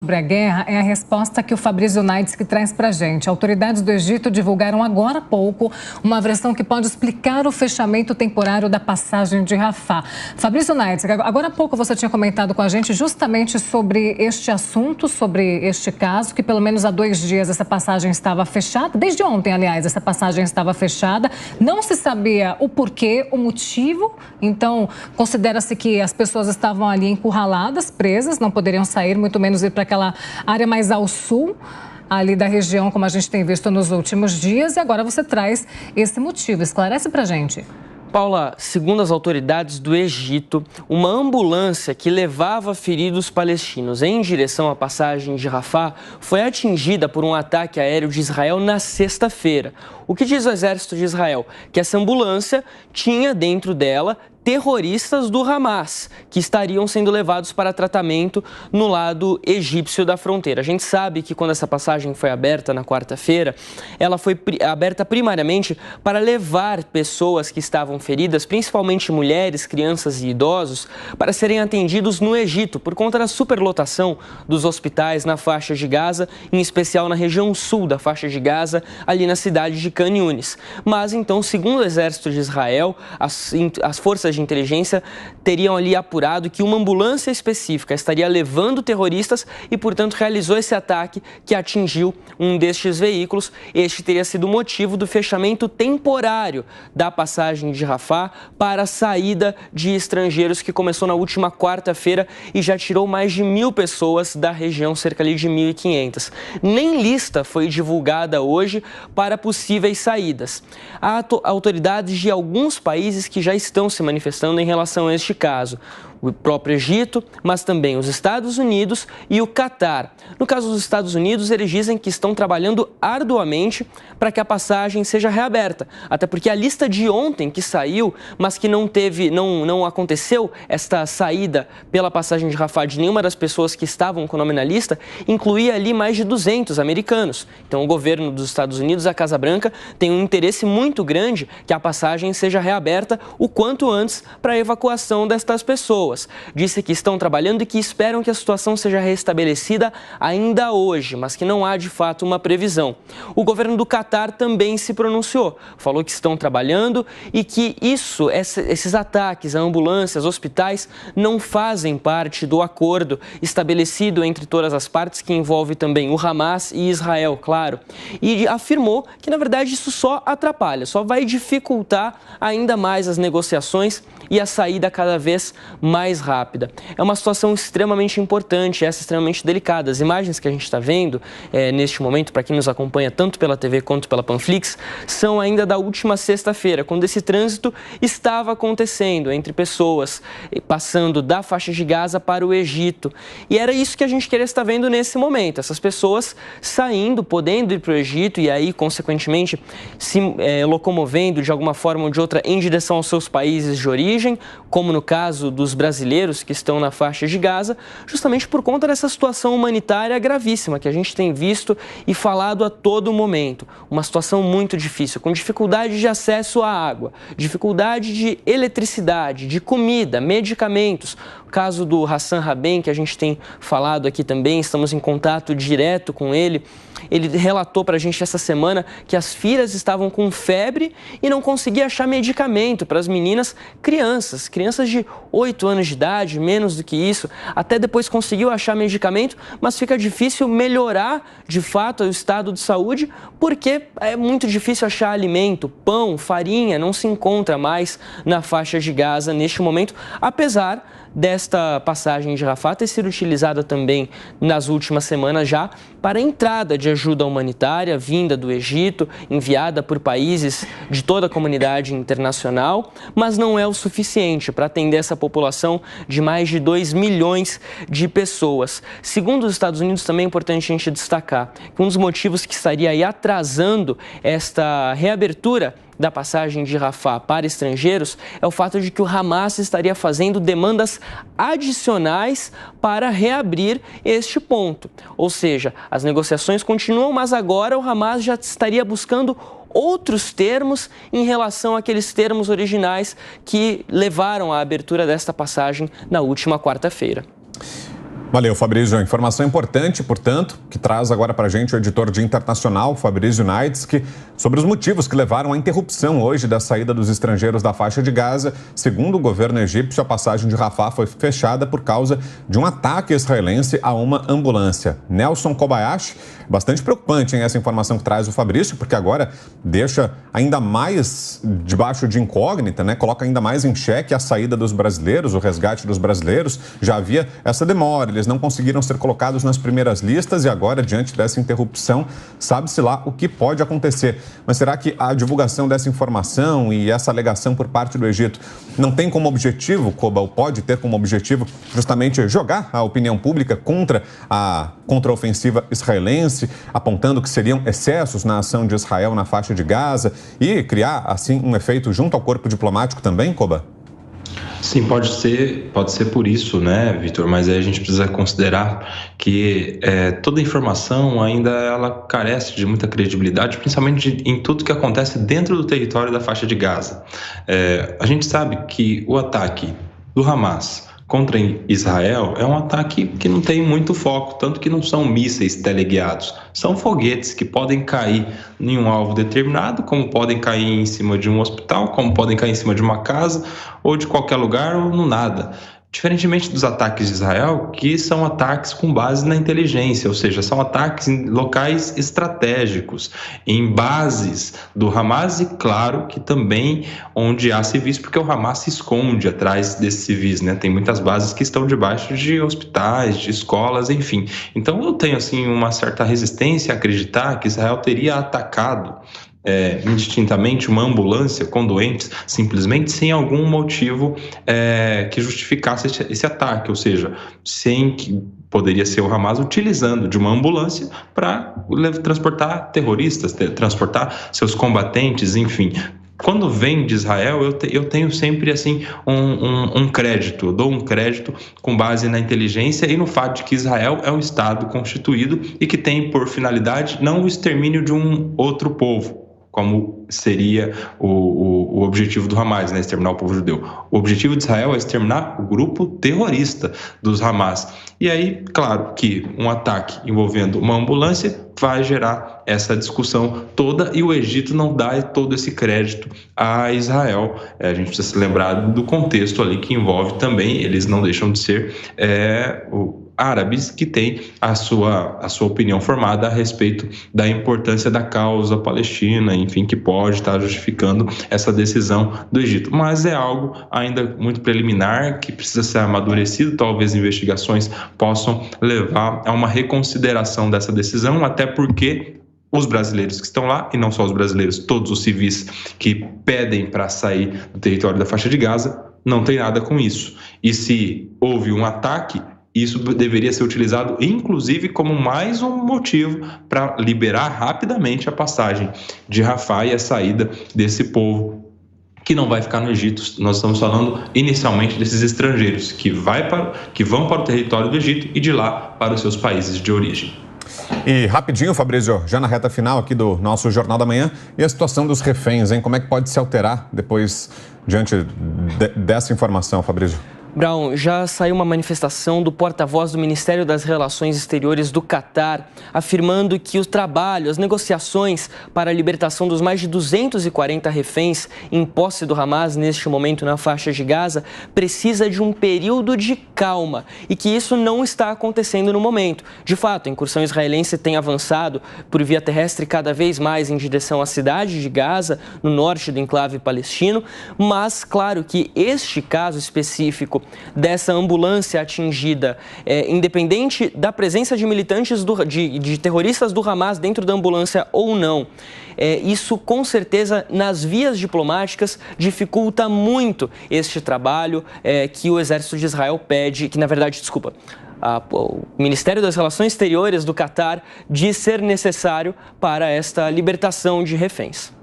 sobre a guerra é a resposta que o Fabrício Naidz que traz para a gente. Autoridades do Egito divulgaram agora há pouco uma versão que pode explicar o fechamento temporário da passagem de Rafah. Fabrício Naidz, agora há pouco você tinha comentado com a gente justamente sobre este assunto, sobre este caso, que pelo menos há 2 dias essa passagem estava fechada. Desde ontem, aliás, essa passagem estava fechada. Não se sabia o porquê, o motivo. Então, considera-se que as pessoas estavam ali encurraladas, presas, não poderiam sair, muito menos ir para aquela área mais ao sul, ali da região, como a gente tem visto nos últimos dias. E agora você traz esse motivo. Esclarece para a gente. Paula, segundo as autoridades do Egito, uma ambulância que levava feridos palestinos em direção à passagem de Rafah foi atingida por um ataque aéreo de Israel na sexta-feira. O que diz o exército de Israel? Que essa ambulância tinha dentro dela terroristas do Hamas, que estariam sendo levados para tratamento no lado egípcio da fronteira. A gente sabe que quando essa passagem foi aberta na quarta-feira, ela foi aberta primariamente para levar pessoas que estavam feridas, principalmente mulheres, crianças e idosos, para serem atendidos no Egito, por conta da superlotação dos hospitais na faixa de Gaza, em especial na região sul da faixa de Gaza, ali na cidade de Khan Yunis. Mas então, segundo o exército de Israel, as forças de inteligência teriam ali apurado que uma ambulância específica estaria levando terroristas e, portanto, realizou esse ataque que atingiu um destes veículos. Este teria sido o motivo do fechamento temporário da passagem de Rafah para a saída de estrangeiros, que começou na última quarta-feira e já tirou mais de 1.000 pessoas da região, cerca ali de 1.500. Nem lista foi divulgada hoje para possíveis saídas. Há autoridades de alguns países que já estão se manifestando em relação a este caso. O próprio Egito, mas também os Estados Unidos e o Catar. No caso dos Estados Unidos, eles dizem que estão trabalhando arduamente para que a passagem seja reaberta. Até porque a lista de ontem que saiu, mas que não aconteceu esta saída pela passagem de Rafah de nenhuma das pessoas que estavam com o nome na lista, incluía ali mais de 200 americanos. Então o governo dos Estados Unidos, a Casa Branca, tem um interesse muito grande que a passagem seja reaberta o quanto antes para a evacuação destas pessoas. Disse que estão trabalhando e que esperam que a situação seja restabelecida ainda hoje, mas que não há de fato uma previsão. O governo do Catar também se pronunciou, falou que estão trabalhando e que esses ataques a ambulâncias, hospitais, não fazem parte do acordo estabelecido entre todas as partes, que envolve também o Hamas e Israel, claro. E afirmou que, na verdade, isso só atrapalha, só vai dificultar ainda mais as negociações e a saída cada vez mais rápida. É uma situação extremamente importante, extremamente delicada. As imagens que a gente está vendo neste momento, para quem nos acompanha tanto pela TV quanto pela Panflix, são ainda da última sexta-feira, quando esse trânsito estava acontecendo entre pessoas passando da faixa de Gaza para o Egito. E era isso que a gente queria estar vendo nesse momento, essas pessoas saindo, podendo ir para o Egito e aí, consequentemente, se locomovendo de alguma forma ou de outra em direção aos seus países de origem, como no caso dos brasileiros que estão na faixa de Gaza, justamente por conta dessa situação humanitária gravíssima que a gente tem visto e falado a todo momento. Uma situação muito difícil, com dificuldade de acesso à água, dificuldade de eletricidade, de comida, medicamentos. O caso do Hassan Rabin, que a gente tem falado aqui também, estamos em contato direto com ele. Ele relatou para a gente essa semana que as filhas estavam com febre e não conseguia achar medicamento para as meninas, crianças de 8 anos de idade, menos do que isso. Até depois conseguiu achar medicamento, mas fica difícil melhorar de fato o estado de saúde, porque é muito difícil achar alimento, pão, farinha, não se encontra mais na faixa de Gaza neste momento, apesar desta passagem de Rafah ter sido utilizada também nas últimas semanas já para a entrada de ajuda humanitária vinda do Egito, enviada por países de toda a comunidade internacional, mas não é o suficiente para atender essa população de mais de 2 milhões de pessoas. Segundo os Estados Unidos, também é importante a gente destacar que um dos motivos que estaria aí atrasando esta reabertura da passagem de Rafah para estrangeiros é o fato de que o Hamas estaria fazendo demandas adicionais para reabrir este ponto. Ou seja, as negociações continuam, mas agora o Hamas já estaria buscando outros termos em relação àqueles termos originais que levaram à abertura desta passagem na última quarta-feira. Valeu, Fabrício. Informação importante, portanto, que traz agora para a gente o editor de Internacional, Fabrício Naidski, sobre os motivos que levaram à interrupção hoje da saída dos estrangeiros da faixa de Gaza. Segundo o governo egípcio, a passagem de Rafah foi fechada por causa de um ataque israelense a uma ambulância. Nelson Kobayashi, bastante preocupante, hein, essa informação que traz o Fabrício, porque agora deixa ainda mais debaixo de incógnita, né? Coloca ainda mais em xeque a saída dos brasileiros, o resgate dos brasileiros. Já havia essa demora, eles não conseguiram ser colocados nas primeiras listas e agora, diante dessa interrupção, sabe-se lá o que pode acontecer. Mas será que a divulgação dessa informação e essa alegação por parte do Egito não tem como objetivo, Koba, ou pode ter como objetivo, justamente jogar a opinião pública contra a contraofensiva israelense, apontando que seriam excessos na ação de Israel na faixa de Gaza e criar, assim, um efeito junto ao corpo diplomático também, Koba? Sim, pode ser por isso, né, Vitor? Mas aí a gente precisa considerar que toda informação ainda ela carece de muita credibilidade, principalmente em tudo que acontece dentro do território da faixa de Gaza. A gente sabe que o ataque do Hamas contra Israel é um ataque que não tem muito foco, tanto que não são mísseis teleguiados, são foguetes que podem cair em um alvo determinado, como podem cair em cima de um hospital, como podem cair em cima de uma casa, ou de qualquer lugar, ou no nada. Diferentemente dos ataques de Israel, que são ataques com base na inteligência, ou seja, são ataques em locais estratégicos, em bases do Hamas e, claro, que também onde há civis, porque o Hamas se esconde atrás desses civis, né? Tem muitas bases que estão debaixo de hospitais, de escolas, enfim. Então eu tenho, assim, uma certa resistência a acreditar que Israel teria atacado indistintamente uma ambulância com doentes, simplesmente sem algum motivo que justificasse esse ataque, ou seja, sem que poderia ser o Hamas utilizando de uma ambulância para transportar terroristas, transportar seus combatentes, enfim. Quando vem de Israel, eu tenho sempre assim um crédito, eu dou um crédito com base na inteligência e no fato de que Israel é um Estado constituído e que tem por finalidade não o extermínio de um outro povo, como seria o objetivo do Hamas, né? Exterminar o povo judeu. O objetivo de Israel é exterminar o grupo terrorista dos Hamas. E aí, claro que um ataque envolvendo uma ambulância vai gerar essa discussão toda e o Egito não dá todo esse crédito a Israel. A gente precisa se lembrar do contexto ali que envolve também, eles não deixam de ser árabes que têm a sua opinião formada a respeito da importância da causa palestina, enfim, que pode estar justificando essa decisão do Egito. Mas é algo ainda muito preliminar, que precisa ser amadurecido, talvez investigações possam levar a uma reconsideração dessa decisão, até porque os brasileiros que estão lá, e não só os brasileiros, todos os civis que pedem para sair do território da faixa de Gaza, não tem nada com isso. E se houve um ataque, isso deveria ser utilizado, inclusive, como mais um motivo para liberar rapidamente a passagem de Rafah e a saída desse povo que não vai ficar no Egito. Nós estamos falando inicialmente desses estrangeiros que vão para o território do Egito e de lá para os seus países de origem. E rapidinho, Fabrício, já na reta final aqui do nosso Jornal da Manhã, e a situação dos reféns, hein? Como é que pode se alterar depois, diante dessa informação, Fabrício? Brown, já saiu uma manifestação do porta-voz do Ministério das Relações Exteriores do Catar, afirmando que o trabalho, as negociações para a libertação dos mais de 240 reféns em posse do Hamas neste momento na faixa de Gaza precisa de um período de calma e que isso não está acontecendo no momento. De fato, a incursão israelense tem avançado por via terrestre cada vez mais em direção à cidade de Gaza, no norte do enclave palestino, mas claro que este caso específico dessa ambulância atingida, independente da presença de militantes de terroristas do Hamas dentro da ambulância ou não, isso com certeza nas vias diplomáticas dificulta muito este trabalho que o Exército de Israel pede, que na verdade, o Ministério das Relações Exteriores do Catar diz ser necessário para esta libertação de reféns.